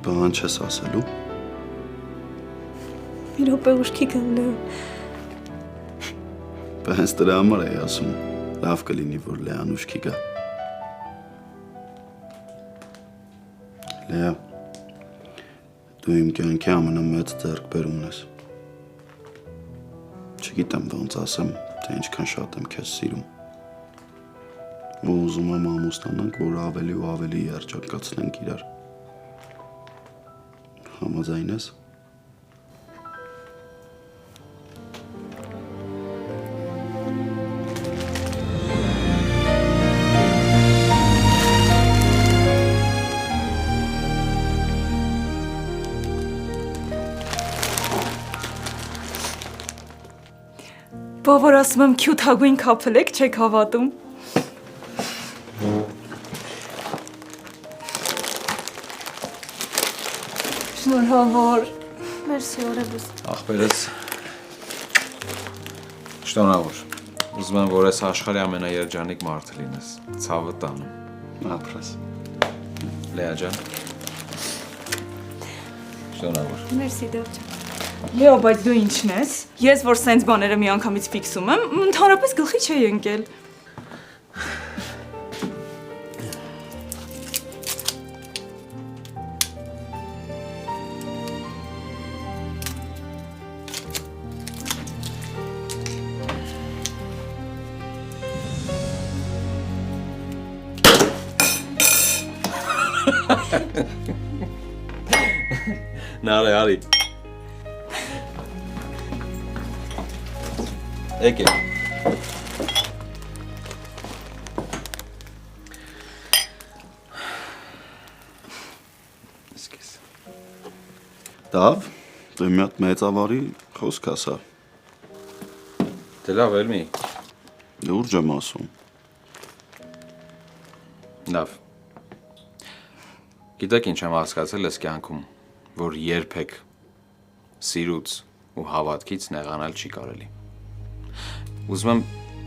Բան չես ասելու։ Մի րոպե ուշքի գան Լեո։ Բայց դրա համար էի ասում, լավ կլինի, որ Լեան ուշքի գա։ Լեա, դու իմ կյանքի ամենամեծ ձեռքբերումն ես։ Չգիտեմ ոնց ասեմ, թե ինչքան շատ եմ քեզ սիրում։ Ու ուզում եմ ամուսնանանք, որ ավելի ու ավելի երջանկացնենք իրար։ Համաձայն ես։ Բավար ասում եմ քյութ հագույն կապել եք, չեք հավատում։ Շնորհավոր։ Մերսի օրեբուս։ Ախպերս շնորհավոր։ Ուզում եմ, որ ես աշխարհի ամենաերջանիկ մարդը լինես։ Ցավը տանում։ Ապրես։ Լեա ջան։ Շնորհավոր։ Մերսի դեպչա։ Լեո, բայց դու ինչն ես։ Ես որ սենց բաները մի անգամից ֆիքսում եմ, ընդհանրապես գլխի չէի ընկել։ Նարե, արի։ Եկե։ Սկիզ։ Դավ, դու մի հատ մեծավարի խոսք ասա։ Դե լավ, Էլմի։ Լուրջ եմ ասում։ Լավ։ Գիտեք ինչ եմ հասկացել ես կյանքում, որ երբեք սիրուց ու հավատքից նեղանալ չի կարելի։ Ուզում եմ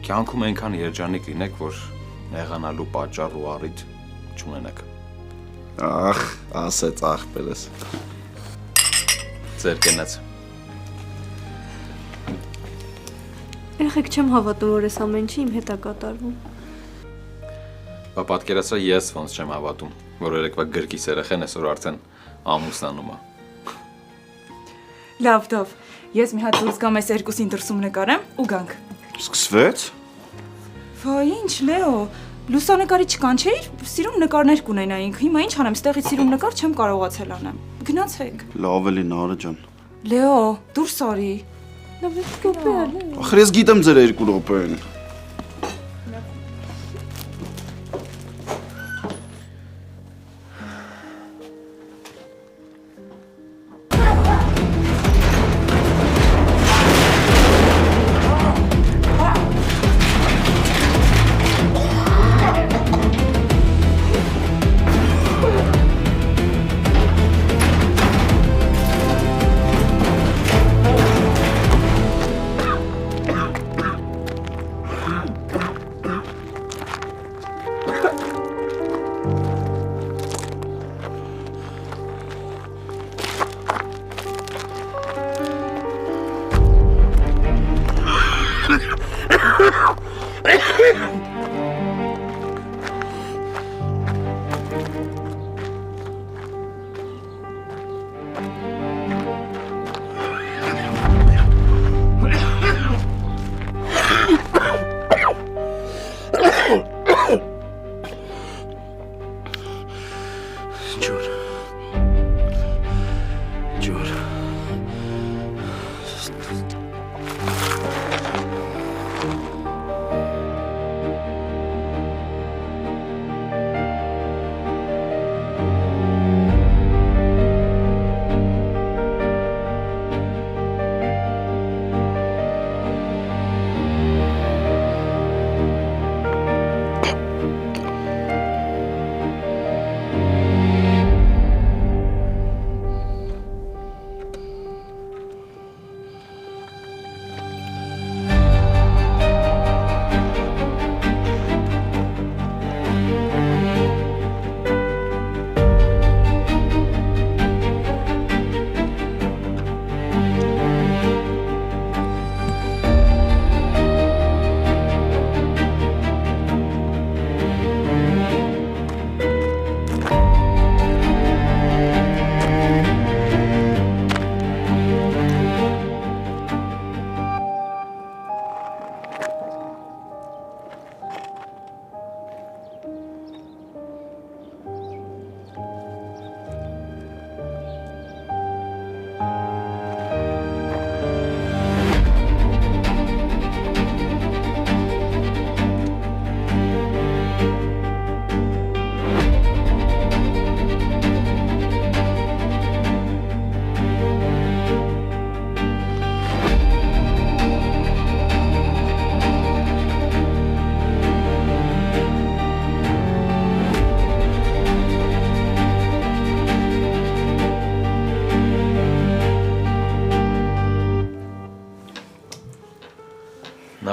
կյանքում այնքան երջանիկ լինեք, որ նեղանալու պատճառ ու առիթ չունենաք։ Ախ, ասեց ախպերս։ Ձեր կենաց։ Երեխեք չեմ հավատում, որ ես ամեն ինչի իմ հետ է կատարվում։ Բա պատկերացրա ես ոնց չեմ հավատում, որ երեկվա գրկիս երեխեն այսօր արդեն ամուսնանում է։ Լավ, դավ, ես մի հատ դուրս գամ այս երկուսին դրսում նկարեմ ու գանք։ Սկսվեց։ Վայ, ինչ Լեո, լուսանկարիչ կանչեիր, սիրում նկարներ կունենայինք։ Հիմա ինչ անեմ, ստեղից սիրում նկար չեմ կարողացել անեմ։ Գնացեք։ Լավ էլի Նարը ջան։ Լեո, դուրս արի։ Լավ, կոպե է։ Ախր ես գիտեմ ձեր 2 րոպեն։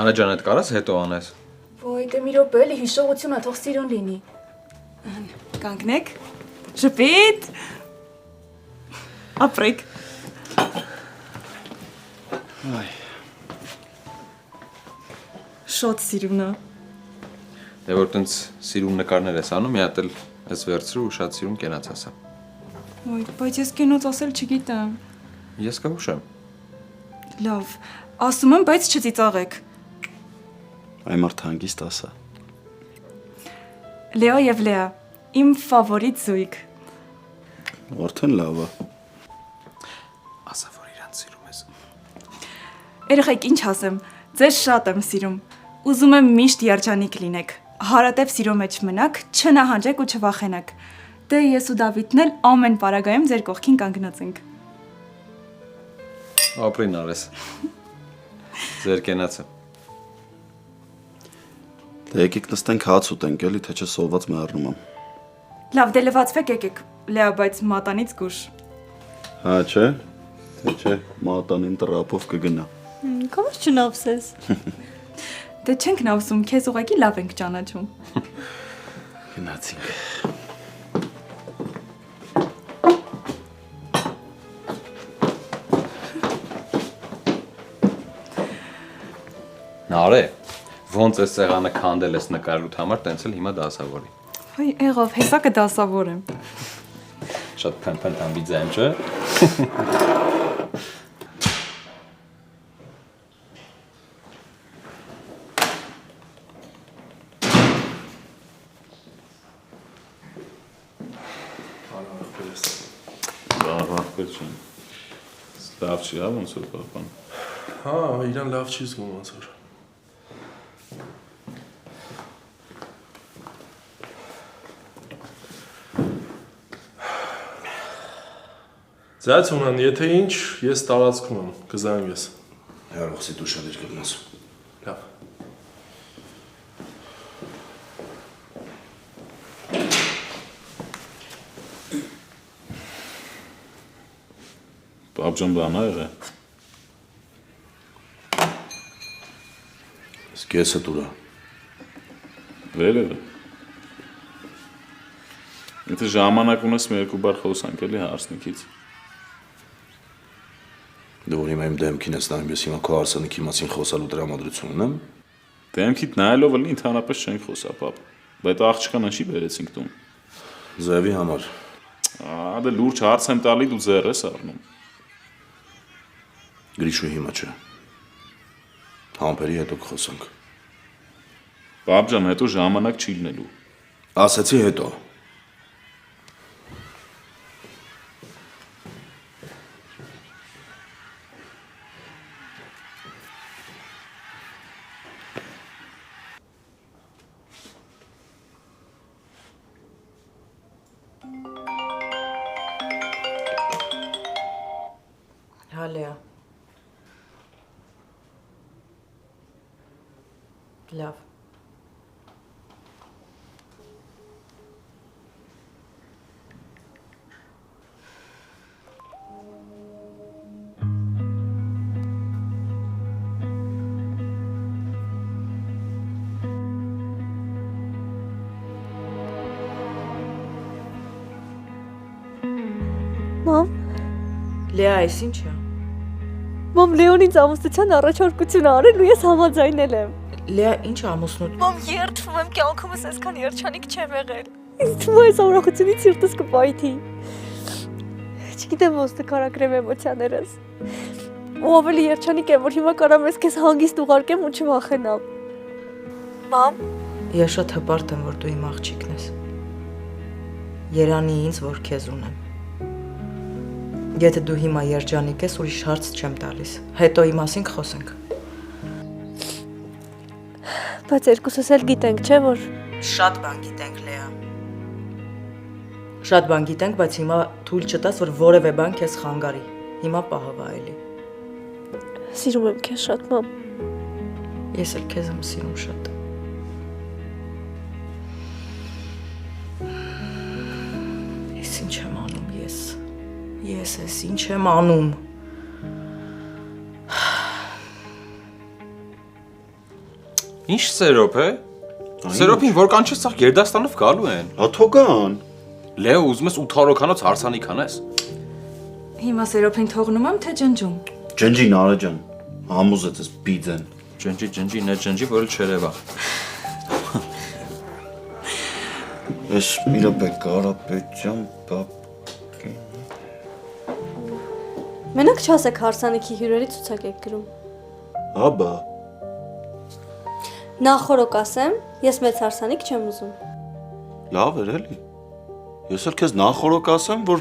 Անա ջան, այդ կարաս հետո անես։ Ոյ, դե մի րոպե էլի հիշողությունը թող սիրուն լինի։ Կանգնեք։ Շփիտ։ Ապրեք։ Այ, Շատ սիրուն է։ Դե որ տենց սիրուն նկարներ ես անում, մի հատ էլ ես վերցրու ու շատ սիրուն կենաց ասա։ Ոյ, բայց ես կինոց ասել չգիտեմ։ Ես կհուշեմ։ Լավ, ասում եմ, բայց չծիծաղեք։ այ մարդ հանգիստ ասա։ Լեո եւ Լեա, իմ ֆավորիտ զույգ։ Արդեն լավ է։ Ասա, որ իրան սիրում ես։ Երեխեք, ինչ ասեմ, ձեզ շատ եմ սիրում։ Ուզում եմ միշտ երջանիկ լինեք։ Հարատև սիրո մեջ մնաք, չնահանջեք ու չվախենաք։ Դե ես ու Դավիթն էլ ամեն պարագայում ձեր կողքին կանգնած ենք։ Ապրին արես։ Ձեր կենացը։ Դե եկեք նստենք հաց ուտենք, էլի թե չէ սոված մեռնում եմ։ Լավ, դե լվացվեք եկեք։ Լեա, բայց մատանից գուշ։ Հա, չէ։ Թե չէ, մատանին տրապով կգնա։ Կոմս չնավսես։ Դե չենք նավսում, քեզ ուղղակի լավ ենք ճանաչում։ Գնացինք։ Նարե, ոնց է սեղանը քանդել ես նկարելուտ համար, տենց էլ հիմա դասավորի։ Հայ, եղավ, հեսա կդասավորեմ։ Շատ փնփնթամբի ձայն, չէ։ Լավ չի, հա, ոնց որ պապան։ Հա, իրան լավ չի զգում ոնց որ։ Ձայց ունեն, եթե ինչ, ես տարածքում եմ, կզանգ ես։ Հերոսի դու շատ էր գտնաս։ Լավ։ Պապջան բան ա եղե։ Սկեսը դուրա։ Վերևը։ Եթե ժամանակ ունես մի երկու բար խոսանք էլի հարսնիքից։ Դու որ հիմա իմ դեմքին ես նայում, ես հիմա քո հարսանիքի մասին խոսալու տրամադրություն ունեմ։ Դեմքիդ նայելով էլի ընդհանրապես չենք խոսա, պապ։ Բայց աղջկան ինչի բերեցինք տուն։ Զևի համար։ Դե լուրջ հարց եմ տալի, դու ձեռ ես առնում։ Գրիշու հիմա չէ։ Համբերի հետո կխոսանք։ Պապջան, հետո ժամանակ չի լինելու։ Ասացի հետո։ Հալեա։ Լավ։ Մամ, Լեա, այս ինչ է։ մամ Լեոնից ամուսնության առաջարկություն արել ու ես համաձայնել եմ։ Լեա, ինչ ամուսնու։ Մամ, երդվում եմ, կյանքումս այսքան երջանիկ չեմ եղել։ Ինձ թվում է այս ուրախությունից սիրտս կպայթի։ Չգիտեմ ոնց նկարագրեմ էմոցիաներս։ Ու ավելի երջանիկ է, որ հիմա կարամ ես քեզ հանգիստ ուղարկեմ ու չվախենամ։ Մամ, Ես շատ հպարտ եմ, որ դու իմ աղջիկն ես։ Երանի ինձ, որ քեզ ունեմ։ Եթե դու հիմա երջանիկ ես, ուրիշ հարց չեմ տալիս։ Հետո իմ մասին կխոսենք։ բայց երկուսս էլ գիտենք, չէ՞ որ Շատ բան գիտենք, Լեա։ Շատ բան գիտենք, բայց հիմա թույլ չտաս, որ որևէ բան քեզ խանգարի։ Հիմա պահավա էլի։ սիրում եմ քեզ շատ, մամ։ Ես էլ քեզ եմ սիրում շատ։ Ես ինչ եմ անում ես։ Ես ինչ եմ անում։ Ինչ Սերոփ է։ Սերոփին որ կանչես ցախ Գերդաստանով գալու են։ Աթոգան։ Լեո ուզում ես 8 հորոքանոց հարսանիք անես։ Հիմա Սերոփին թողնում եմ թե ջնջում։ Ջնջի Նարե ջան։ Համոզեց ես բիձեն։ Ջնջի, նա ջնջի, որ չերևա։ Ես մի րոպե Կարապետյան բապ։ Մենակ չասեք հարսանիքի հյուրերի ցուցակ եք գրում։ Աբա։ Նախորոք ասեմ, ես մեծ հարսանիք չեմ ուզում։ Լավ էր էլի։ Ես էլ քեզ նախորոք ասեմ, որ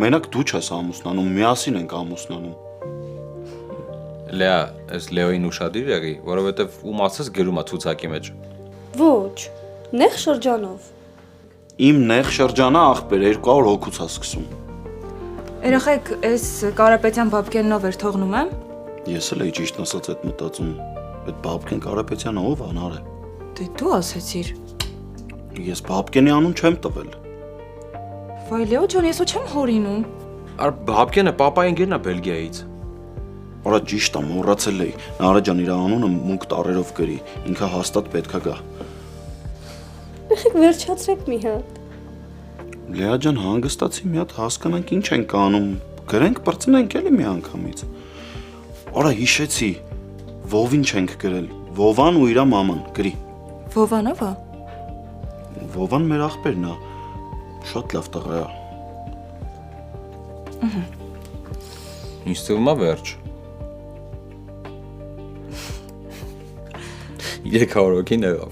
մենակ դու չես ամուսնանում, միասին ենք ամուսնանում։ Լեա, այս Լեոին ուշադիր եղի, որովհետև ում ասես գրում է ցուցակի մեջ։ Ոչ, նեղ շրջանով։ Իմ նեղ շրջանը աղբեր 200 հոգուց է սկսում։ Երեխեք, այս Կարապետյան Բաբկենով էր թողնում եմ։ Ես էլ էի ճիշտ ասած այդ մտածում։ Այդ Բաբկեն Կարապետյանը ով անար է։ Դե դու ասեցիր։ Ես Բաբկենի անուն չեմ տվել։ Վայ Լեո ջան, ես ու չեմ հորինում։ Ար Բաբկենը պապայի ընկերն է Բելգիայից։ Արա ճիշտ է, մոռացել էի։ Նարե ջան իր անունը մունք տարերով գրի։ Ինքը հաստատ պետքա գա։ Եք վերջացրեք մի հատ։ Լեա ջան, հանգստացի մի հատ հասկանանք ինչ ենք անում։ Գրենք բրծնենք էլի մի անգամից։ Արա հիշեցի։ Վովին չենք գրել։ Վովան ու իր մաման գրի։ Վովանով է։ Վովան մեր աղբերն է։ Շատ լավ տղա է։ Ինչ թվում է վերջ։ 300 հոգին եղավ։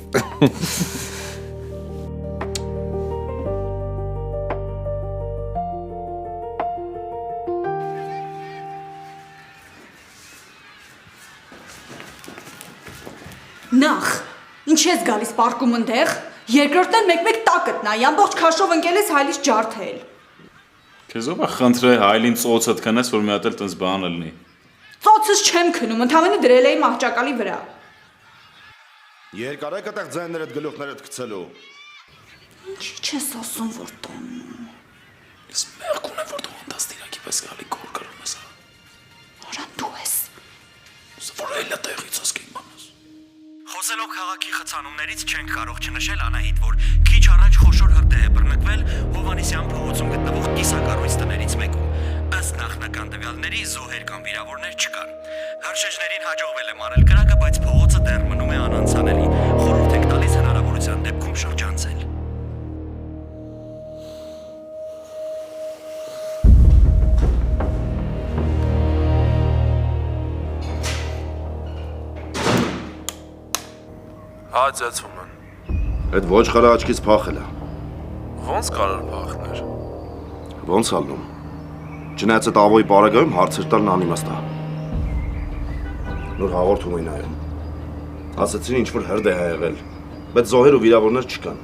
Նախ, ինչ ես գալիս պարկում ընդեղ, երկրորդն մեկ-մեկ տակըտ նայ, ամբողջ քաշով ընկել ես հայլից ջարդել։ Քեզ ով է խնդրե հայլին ծոցդ քնես, որ մի հատ էլ տես բան լինի։ Ծոցս չեմ քնում, ընդհանրապես դրել էի մահճակալի վրա։ Երկարեք այդտեղ ձայներդ գլուխներդ գցելու։ Ինչ ես ասում որ տոնում։ Ես մեղք ունեմ, որ դու հանդաստիրակի պես գալի կոր կրում ես։ Արան դու ես։ Որ էլա տեղից ասկին բանս։ Խոսելով քաղաքի խցանումներից չենք կարող չնշել Անահիտ, որ քիչ առաջ խոշոր հրդեհ է բռնկվել Հովհաննիսյան փողոցում գտնվող կիսակառույց տներից մեկում։ Ըստ նախնական տվյալների զոհեր կամ վիրավորներ չկան։ Հրշեջներին հաջողվել է մարել կրակը, բայց փողոցը դեռ մնում է անանցանելի։ Խորհուրդ ենք տալիս հնարավորության դեպքում շրջանցել։ Հաճացում են։ Այդ ոչխարը աչքից փախել է։ Ոնց կարող փախներ։ Ոնց ալնում։ Չնայած այդ ավոյի բարագայում հարցեր տալն անիմաստ է։ Նոր հաղորդում էին նայում։ Ասացին ինչ որ հրդեհ է եղել, բայց զոհեր ու վիրավորներ չկան։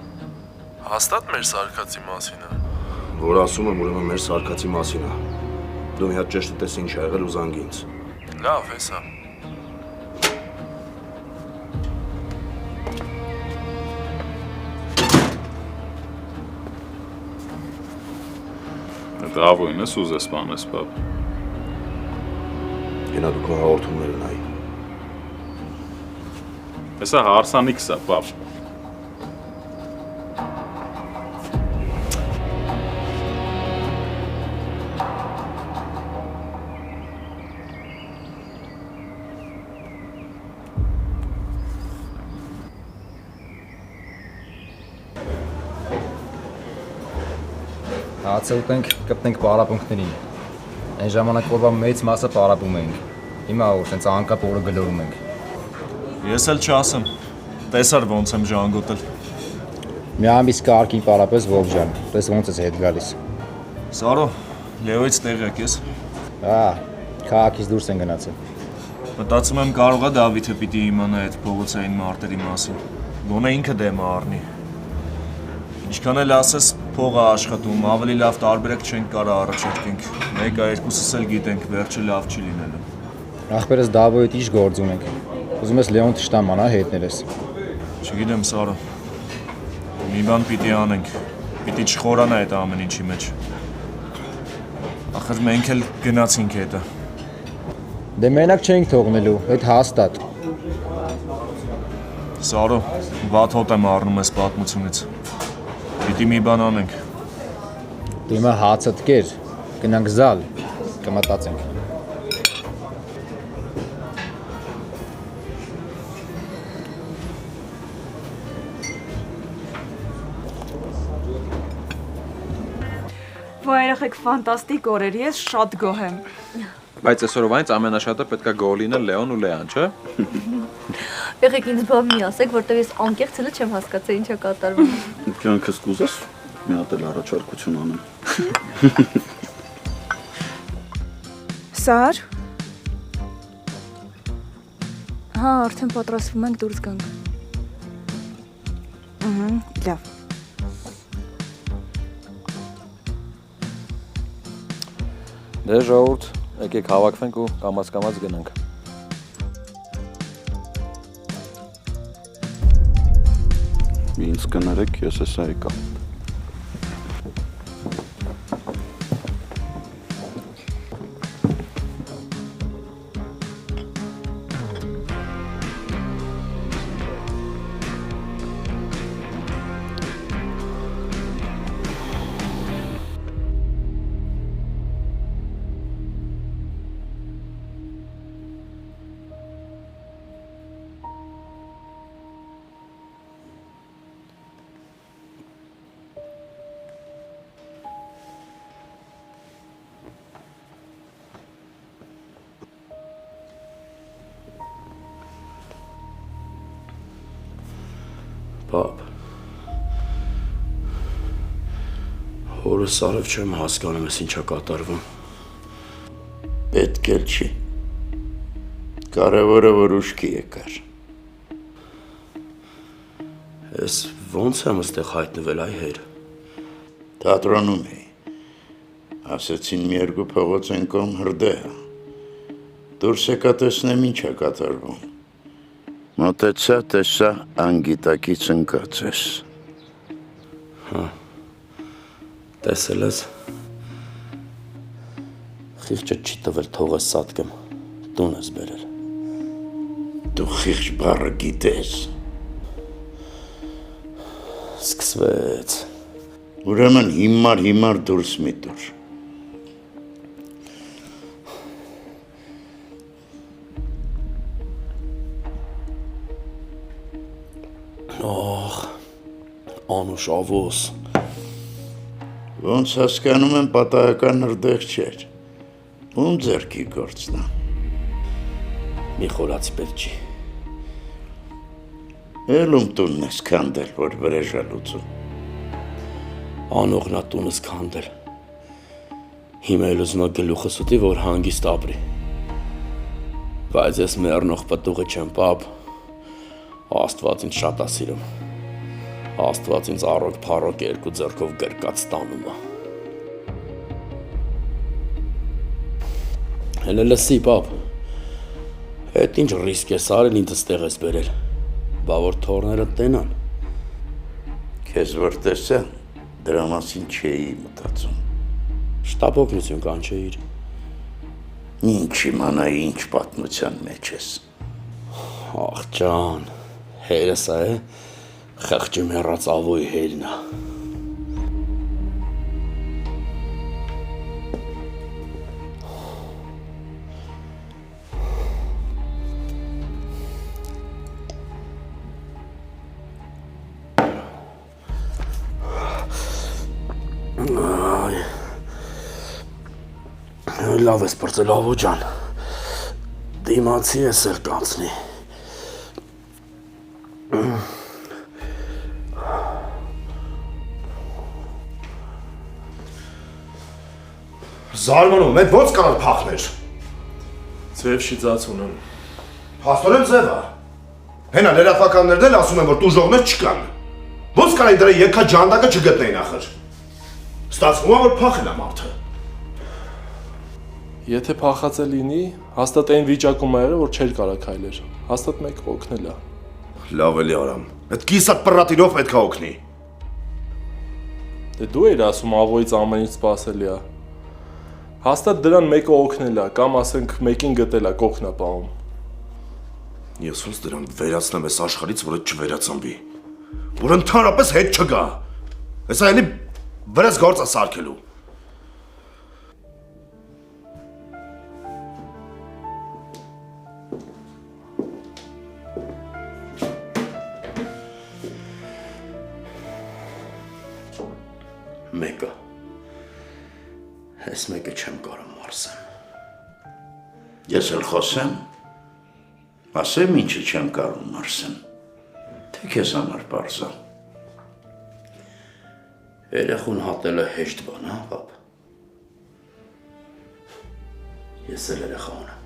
Հաստատ մեր սարկածի մասին է։ Որ ասում եմ, ուրեմն մեր սարկածի մասին է։ Դու մի հատ ճեշտ տես ինչ ա եղել ու զանգի ինձ։ Լավ, հեսա։ Այդ ավոյն ես ուզես բանես, պապ։ Ենա դու քո հաղորդումները նայի։ Հեսա հարսանիքս է, պապ։ Հացը ուտենք, կպնենք պարապունքներին։ Այն ժամանակ օրվա մեծ մասը պարապում էինք։ Հիմա որ սենց անկապ օրը գլորում ենք։ Ես էլ չասեմ։ Տեսար ոնց եմ ժանգոտել։ Մի ամիս կարգին պարապես Վով ջան, տես ոնց ես հետ գալիս։ Սարո, Լեոից տեղյակ ես։ Հա, քաղաքից դուրս են գնացել։ Մտածում եմ կարող է Դավիթը պիտի իմանա այդ փողոցային մարտերի մասին։ Գոնե ինքը դեմը առնի։ Ինչքան էլ ասես փողը աշխատում, ավելի լավ տարբերակ չենք կարա առաջարկենք։ Մեկը երկուսս էլ գիտենք, վերջը լավ չի լինելու։ Ախպերս Դավոյիդ ինչ գործ ունենք։ Ուզում ես Լեոն Տշտամանա հետներես։ Չգիտեմ, Սարո։ Մի բան պիտի անենք։ Պիտի չխորանա այդ ամեն ինչի մեջ։ Ախր մենք էլ գնացինք հետը։ Դե մենակ չենք թողնելու, այդ հաստատ։ Սարո, վատ հոտ եմ առնում ես պատմությունից։ Պիտի մի բան անենք։ Դու հիմա հացդ կեր, գնանք զալ, կմտածենք։ Վայ երեխեք ֆանտաստիկ օրեր, ես շատ գոհ եմ։ Բայց այսօրվանից ամենաշատը պետքա գոհ լինել Լեոն ու Լեան, չէ՞։ Եղեք ինձ բան մի ասեք, որտեղ ես անկեղծ հենց չեմ հասկացել ինչա կատարվում։ Կյանքս կուզես մի հատ էլ առաջարկություն անեմ։ Սար։ Հա, արդեն պատրաստվում ենք դուրս գանք։ Լավ։ Դե ժողովուրդ, եկեք հավաքվենք ու կամաց գնանք։ Ինձ կներեք, ես էսա եկա։ Պապ, հորս արև չեմ հասկանում ես ինչա կատարվում։ Պետք էլ չի։ Կարևորը որ ուշքի եկար։ Ես ոնց եմ ստեղ հայտնվել այ հեր։ Թատրոնում էի։ Ասեցին մի երկու փողոց են կողմ հրդեհ։ Դուրս եկա տեսնեմ ինչա կատարվում։ Մոտեցա, տեսա անգիտակից ընկած ես։ Հա, տեսել ես։ Խիղճը չի տվել թողես սատկեմ, տուն ես բերել։ Դու խիղճ բառը գիտես։ Սկսվեց։ Ուրեմն հիմար դուրս մի տուր։ Ախ, անուշ ավոս։ Ոնց հասկանում եմ պատահական հրդեհ չէր։ Ում ձեռքի գործն է։ Մի խորացի պետք չի։ Էլում տունն ես քանդել, որ վրեժա լուծում։ Անողնա տունս քանդել։ Հիմա էլ ուզում եմ գլուխս ուտի, որ հանգիստ ապրի։ Բայց ես մեռնող պտուղը չեմ, պապ։ Աստված ինձ շատ է սիրում։ Աստված ինձ առոք փառոք երկու ձեռքով գրկած տանում է։ Հələ լսի, պապ։ Այդ ինչ ռիսկ ես արել ինձ ստեղ ես բերել։ Բա որ թորները տենան։ Քեզ որ տեսա, դրա մասին չէի մտածում։ Շտապ օգնություն կանչեիր։ Ինչ իմանայի ինչ պատմության մեջ ես։ Ախ ջան, հերս է, խղճի մեռած ավոյի հերն է։ Լավ ես պրծել ավո ջան, դիմացի ես էլ կանցնի։ Զարմանում, այդ ոնց կարալ փախներ։ Ձև շիծած ունեմ։ Փաստորեն ձև է։ Հենա լրատվականներն էլ ասում են, որ տուժողներ չկան։ Ոնց կարայի դրա երկա ջանդակը չգտնեին ախր։ Ստացվում է, որ փախել է մարդը։ Եթե փախած է լինի, հաստատ այն վիճակում է եղել, որ չէր կարա քայլեր։ Հաստատ մեկը օգնել է։ Լավ էլի արամ։ Այդ կիսատ պռատինով պետք է օգնի։ Դե դու էիր ասում ավոյից ամեն ինչ սпасելի է։ Հաստատ դրան մեկը օգնել է, կամ ասենք մեկին գտել է կողքնապահում։ Ես ոնց դրան վերացնեմ այս աշխարհից, որ այդ չվերացնվի։ Որ ընդհանրապես հետ չգա։ Հեսա էլի վրաս գործը սարքելու։ Մեկը։ Այս մեկը չեմ կարող մարսեմ։ Ես էլ խոսեմ։ Ասեմ ինչը չեմ կարող մարսեմ։ Թե քեզ համար պարզա։ Երեխուն հատելը հեշտ բան, հա, պապ։ Ես էլ երեխա ունեմ։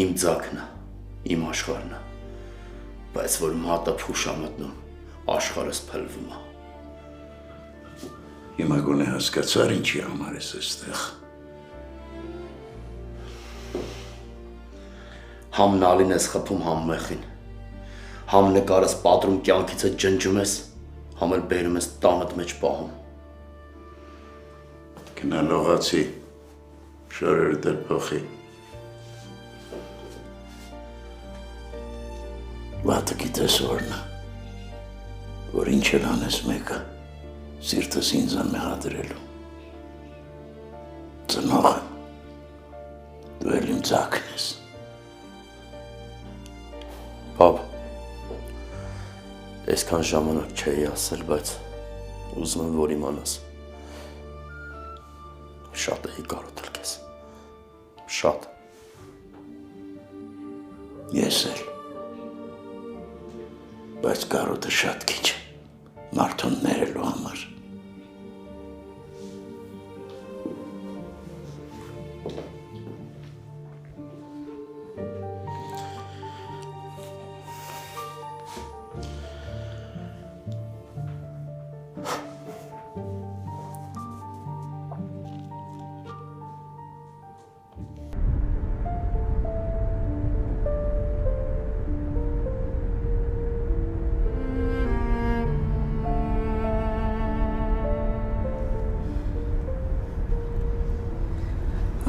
Իմ ձակն է, իմ աշխարհն է։ Բայց որ մատը փուշ ա մտնում, աշխարհս փլվում է։ Հիմա գոնե հասկացար ինչի համար ես այստեղ։ Համ նալին ես խփում, համ մեղին։ Համ նկարս պատրում կյանքիցը ջնջում ես, համ էլ բերում ես տանդ մեջ պահում։ Գնա լողացի, շորերը դեր փոխի։ Վատը գիտես որն է, որ ինչ էլ անես մեկը, սիրտս ինձ անմեղադրելու։ Ծնողը, դու էլ իմ ձակն ես։ Պապ, այսքան ժամանակ չէի ասել, բայց ուզում եմ, որ իմանաս։ Շատ էի կարոտել քեզ։ Շատ։ Ես էլ։ Բայց կարոտը շատ քիչ է, մարդուն ներելու համար։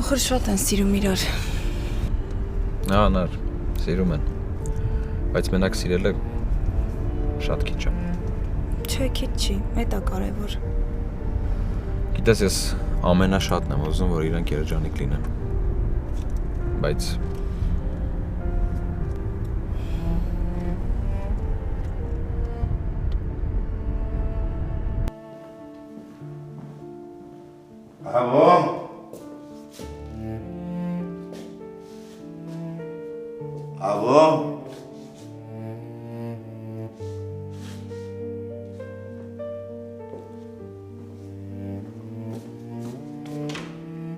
Ախր շատ են սիրում իրար։ Նար, սիրում են։ Բայց մենակ սիրելը շատ քիչ է։ Չէ, քիչ չի, մեծ է կարևոր։ Գիտես, ես ամենաշատն եմ ուզում, որ իրանք երջանիկ լինեն։ Բայց Ահա Ահա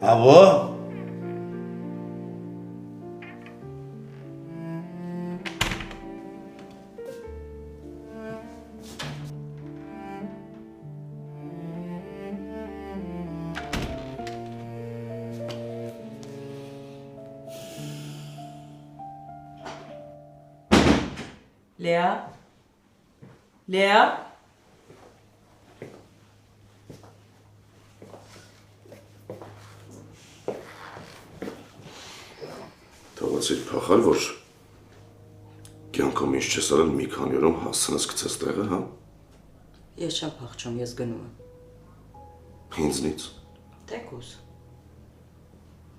Ահա Լեա։ Լեա։ Թողացիր փախալ, որ կյանքում ինչ չես արել մի քանի օրում հասցնես գցես տեղը, հա։ Ես չեմ փախչում, ես գնում եմ։ Ինձնից։ Տեկուս։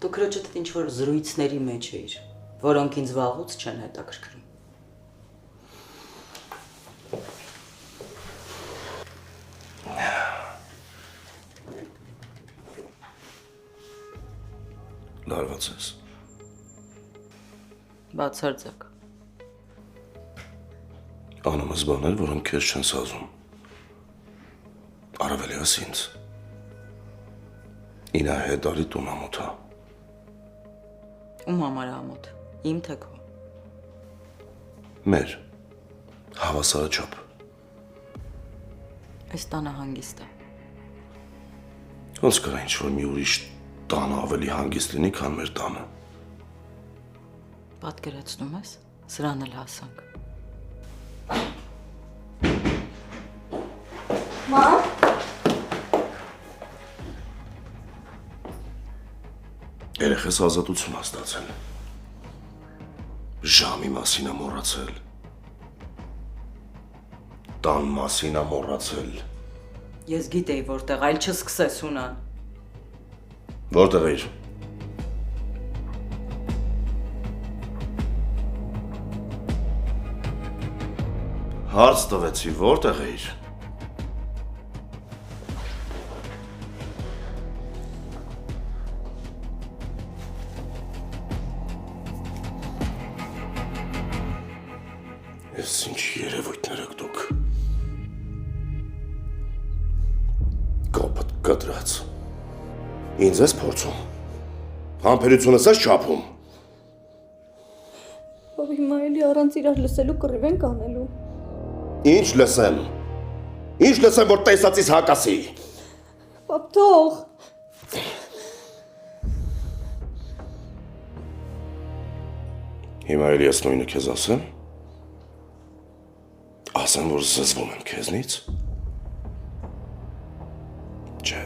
Դու քրոջդ ինչ որ զրույցների մեջ էիր, որոնք ինձ վաղուց չեն հետաքրքրում։ Լարված ես։ Բացարձակ։ Անում ես բաներ, որոնք քեզ չեն սազում։ Առավել ես ինձ։ Ինա հետարի տուն ամոթա։ Ում համար ամոթ։ Իմ թե քո։ Մեր հավասարը չափ։ Այս տանը հանգիստ է։ Ոնց կա ինչ որ մի ուրիշ տանը ավելի հանգիստ լինի, քան մեր տանը։ Պատկերացնում ես, սրան էլ հասանք։ Մամ։ Երեխես ազատություն հաստացել։ Ժամի մասին եմ մոռացել։ Տան մասին եմ մոռացել։ Ես գիտեի որտեղ, այլ չսկսես Հունան։ Որտեղ էր։ Հարց տվեցի, որտեղ էր։ Ես ինչ երևույթներ եք դուք։ Կապդ կտրած։ Ինձ ես փորձում։ Համբերությունս ես չափում։ Բաբի, հիմա էլի առանց իրար լսելու կռիվ ենք անելու։ Ինչ լսեմ։ Ինչ լսեմ, որ տեսածից հակասի։ Պապ, թող։ Հիմա էլի ես նույնը քեզ ասեմ։ Ասեմ, որ զզվում եմ քեզնից։ Չէ։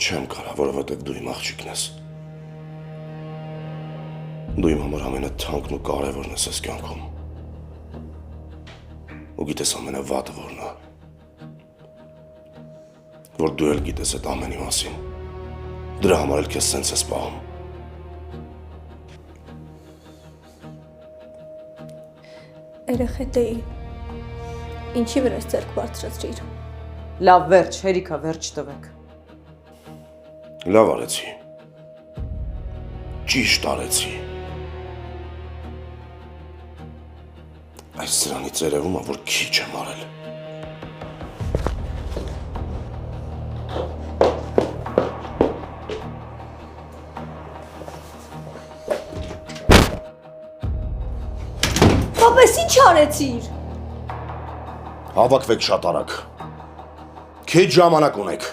Չեմ կարա, որովհետև դու իմ աղջիկն ես։ Դու իմ համար ամենաթանկն ու կարևորն ես այս կյանքում։ Ու գիտես ամենավատը որն է։ Որ դու էլ գիտես այդ ամենի մասին։ Դրա համար էլ քեզ սենց ես պահում։ Երեխեքեի ինչի վրա ես ձեռք բարձրացրիր։ Լավ, վերջ, հերիքա, վերջ տվեք։ Լավ արեցի։ Ճիշտ արեցի։ Այս սրանից երևում է, որ քիչ եմ արել։ Պապես, ինչ արեցիր։ Հավաքվեք շատ արագ։ Քիչ ժամանակ ունեք։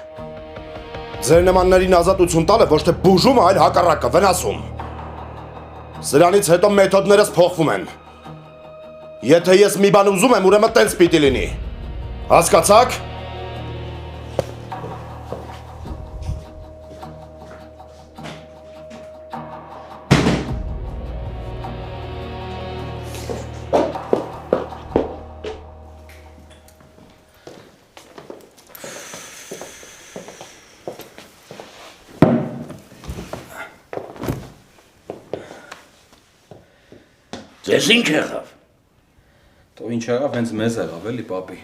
Ձեր նմաններին ազատություն տալը ոչ թե բուժում, այլ հակառակը, վնասում։ Սրանից հետո մեթոդներս փոխվում են։ Եթե ես մի բան ուզում եմ, ուրեմն տենց պիտի լինի։ Հասկացաք։ Ձեզ ինչ եղավ։ Տո ինչ եղավ, հենց մեզ եղավ էլի, պապի։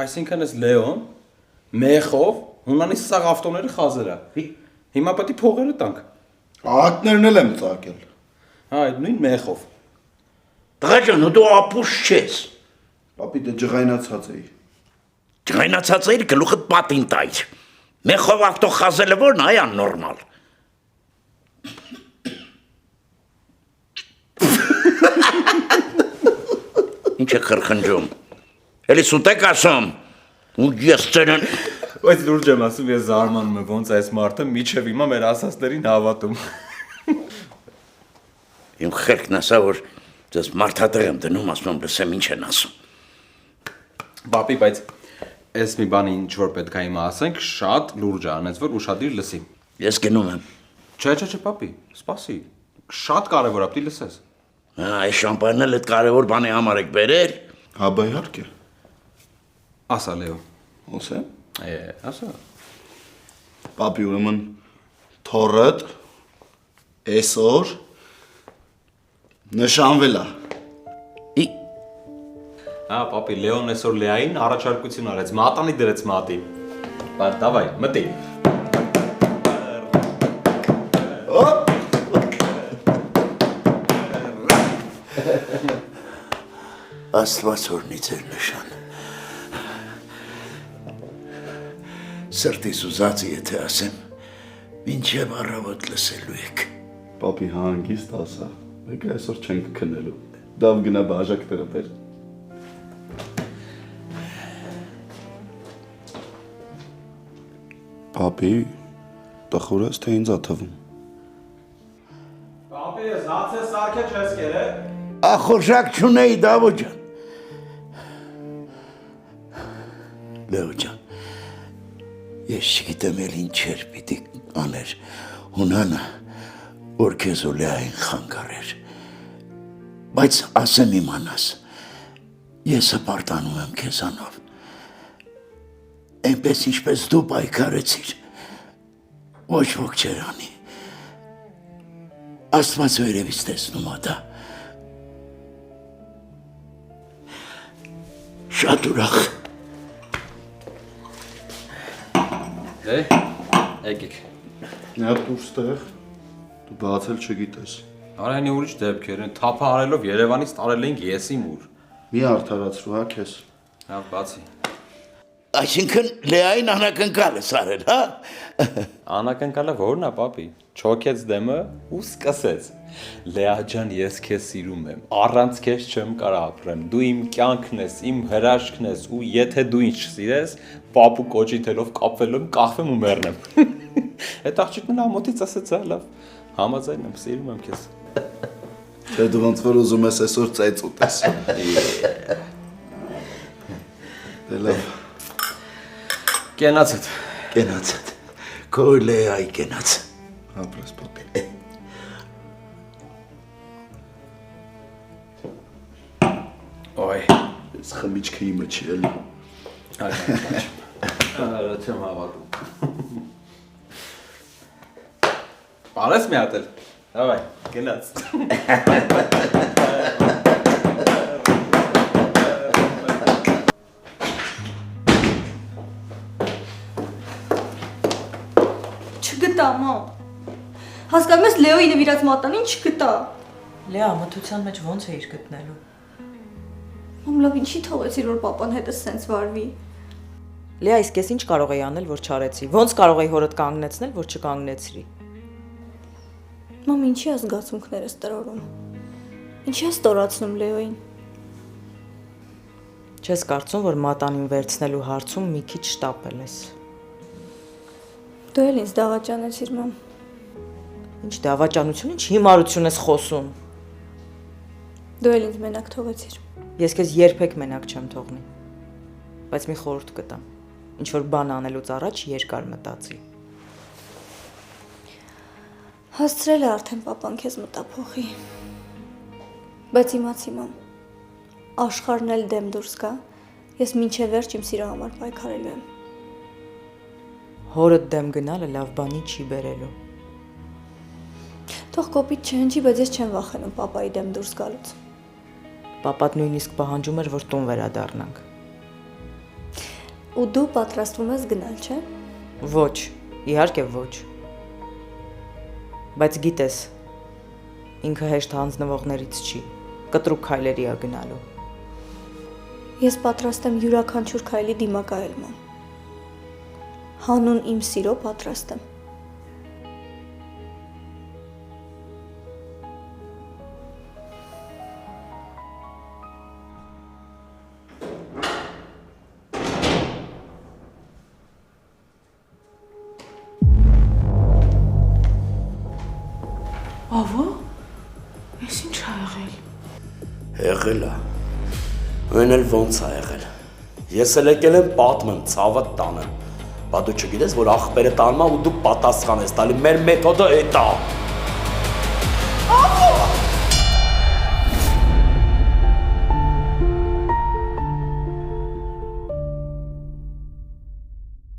Այսինքն ես Լեոն, մեխով, Հունանի սաղ ավտոները խազերա։ Հիմա պետք է փողերը տանք։ Ակներն էլ եմ ծակել։ Հա, այդ նույն մեխով։ Տղա ջան, դու ապուշ չես։ Պապի դե ջղայնացած էի։ Ջղայնացած էիր գլուխդ պատին տայր։ Մեխով ավտո խազելը որն է աննորմալ։ Ինչ է խրխնջում։ Էլի սուտ եք ասում։ Ու ես ծերն։ Բայց լուրջ եմ ասում, ես զարմանում եմ ոնց այս մարդը միջև հիմա մեր ասածներին հավատում։ Իմ խելքն ասա, որ ձեզ մարդատեղ եմ դնում, ասում եմ լսեմ ինչ են ասում։ Պապի, բայց այս մի բանի ինչ որ պետք է հիմա ասենք, շատ լուրջ է, անեց որ ուշադիր լսի։ Ես գնում եմ։ Չէ, պապի, սպասի։ Շատ կարևոր է, պիտի լսես։ Այս շամպայնն էլ այդ կարևոր բանի համար եք բերել։ Հա, բա իհարկե։ Ասա Լեո։ Ասեմ։ Ասա։ Պապի, ուրեմն թորդ այսօր նշանվել է։ Հա, պապի, Լեոն այսօր Լեային առաջարկություն արեց, մատանի դրեց մատին։ Բայց դավայ, մտի։ Աստված օրհնի ձեր նշան։ Սրտիս ուզած եթե ասեմ, մինչև առավոտ լսելու եք։ Պապի հանգիստ ասա, մեկ այսօր չենք քնելու։ Դավ գնա բաժակները բեր։ Պապի, տխուր ես թե ինձ ա թվում։ Պապի, ես հացը սարքե չես կերել։ Ախորժակ չունեի Դավո ջան։ Լեո ջան, ես չգիտեմ էլ ինչեր պիտի աներ, Հունանը, որ քեզ ու Լեային խանգարեր։ Բայց ասեմ իմանաս, ես հպարտանում եմ քեզանով։ Այնպես ինչպես դու պայքարեցիր, ոչ ոք չեր անի։ Աստված վերևից տեսնում ա դա։ Շատ ուրախ։ Դե, եկեք։ Նա դուրս տեղ, դու բացել չգիտես։ Արայնի ուրիշ դեպքեր են, թափը արելով Երևանից տարել էինք եսի մուր։ Մի արդարացրու, հա քեզ։ Հա, բացի։ Այսինքն Լեային անակնկալ ես արել, հա։ Անակնկալը որն է, պապի։ Չոքեց դեմը ու սկսեց։ Լեա ջան, ես քեզ սիրում եմ։ Առանց քեզ չեմ կարող ապրեմ։ Դու իմ կյանքն ես, իմ հրաշքն ես, ու եթե դու ինձ չսիրես, պապու կոճի թելով կապվելու եմ, կախվեմ ու մեռնեմ։ Այդ աղջիկն ամոթից ասեց, հա, լավ։ Համաձայն եմ, սիրում եմ քեզ։ Թե դու ոնց որ ուզում ես այսօր ծեծ ուտես։ Դե լավ։ Կենացդ։ Կենացդ։ Քո Լեայի կենաց։ Ապրես պապի։ Ոյ, ես խմիչքը իմը չի էլի։ Արա չեմ հավատում։ Բարես մի հատ էլ։ Давай, գնաց։ Չգտա, մամ։ Հասկանում ես Լեոյի նվիրած մատանին չգտա։ Լեա, մթության մեջ ո՞նց էիր գտնելու։ Մամ, լավ, ինչի թողեցիր, որ papan հետս սենց վարվի։ Լեա, իսկ ես ինչ կարող էի անել, որ չարեցի։ Ոնց կարող էի հորդ կանգնեցնել, որ չկանգնեցրի։ Մամ, ինչի է զգացմունքներս տրորում։ Ինչի է ստորացնում Լեոյին։ Չես կարծում, որ մատանին վերցնելու հարցում մի քիչ շտապել ես։ Դու էլ ինձ դավաճանեցիր, մամ։ Ինչ դավաճանություն, ինչ հիմարություն ես խոսում։ Դու էլ ինձ մենակ թողեցիր։ Ես քեզ երբեք մենակ չեմ թողնի։ Բայց մի խորհուրդ կտամ։ Ինչ որ բան անելուց առաջ երկար մտածի։ Հասցրել է արդեն papan քեզ մտափոխի։ Բայց իմացի, մամ։ Աշխարհն էլ դեմ դուրս գա։ Ես մինչև վերջ իմ սիրո համար պայքարելու եմ։ Հորդ դեմ գնալը լավ բանի չի բերելու։ Թող կոպիտ չհնչի, բայց ես չեմ վախենում papayi դեմ դուրս գալուց։ Պապատ նույնիսկ պահանջում էր, որ տուն վերադառնանք։ Ու դու պատրաստվում ես գնալ, չէ՞։ Ոչ, իհարկե ոչ։ Բայց գիտես, ինքը հեշտ հանձնվողներից չի, կտրուկ քայլերի է գնալու։ Ես պատրաստ եմ յուրաքանչյուր քայլի դիմակայել, մամ։ Հանուն իմ սիրո պատրաստ եմ։ Ավո, ես ինչ ա եղել։ Եղել է։ Մեն էլ ոնց ա եղել։ Ես էլ եկել եմ պատմեմ, ցավը տանեմ։ Բա դու չգիտես, որ ախպերը տանմա ու դու պատասխան ես տալի, մեր մեթոդը էդ է։